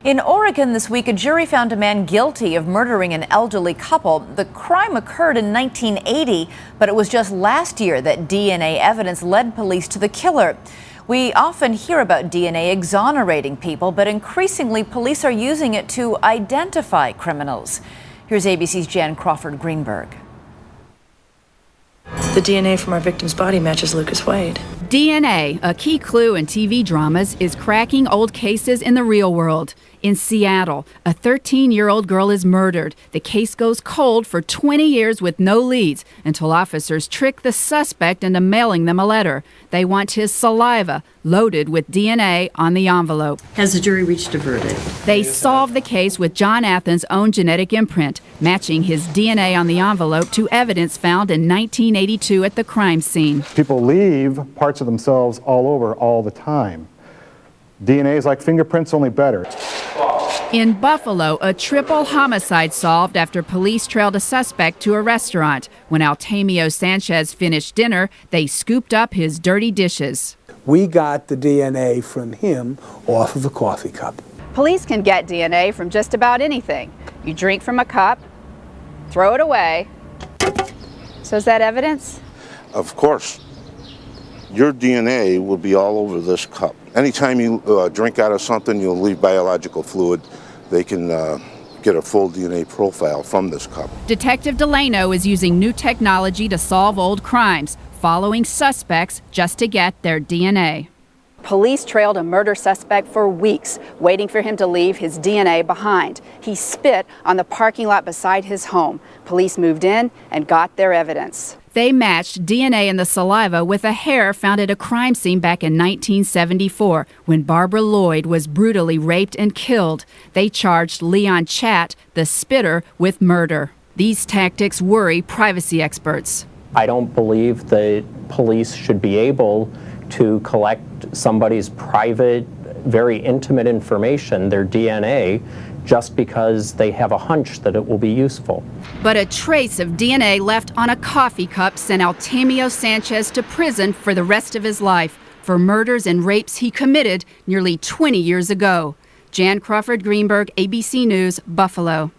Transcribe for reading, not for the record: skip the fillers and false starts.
In Oregon this week, a jury found a man guilty of murdering an elderly couple. The crime occurred in 1980, but it was just last year that DNA evidence led police to the killer. We often hear about DNA exonerating people, but increasingly police are using it to identify criminals. Here's ABC's Jan Crawford Greenberg. The DNA from our victim's body matches Lucas Wade. DNA, a key clue in TV dramas, is cracking old cases in the real world. In Seattle, a 13-year-old girl is murdered. The case goes cold for 20 years with no leads until officers trick the suspect into mailing them a letter. They want his saliva loaded with DNA on the envelope. Has the jury reached a verdict? They solve the case with John Athens' own genetic imprint, matching his DNA on the envelope to evidence found in 1982 at the crime scene. People leave parts of themselves all over all the time. DNA is like fingerprints, only better. In Buffalo, a triple homicide solved after police trailed a suspect to a restaurant. When Altamio Sanchez finished dinner, they scooped up his dirty dishes. We got the DNA from him off of a coffee cup. Police can get DNA from just about anything. You drink from a cup, throw it away. So is that evidence? Of course. Your DNA will be all over this cup. Anytime you drink out of something, you'll leave biological fluid. They can get a full DNA profile from this cup. Detective Delano is using new technology to solve old crimes, following suspects just to get their DNA. Police trailed a murder suspect for weeks, waiting for him to leave his DNA behind. He spit on the parking lot beside his home. Police moved in and got their evidence. They matched DNA in the saliva with a hair found at a crime scene back in 1974 when Barbara Lloyd was brutally raped and killed. They charged Leon Chatt, the spitter, with murder. These tactics worry privacy experts. I don't believe the police should be able to collect somebody's private, very intimate information, their DNA, just because they have a hunch that it will be useful. But a trace of DNA left on a coffee cup sent Altamio Sanchez to prison for the rest of his life for murders and rapes he committed nearly 20 years ago. Jan Crawford Greenberg, ABC News, Buffalo.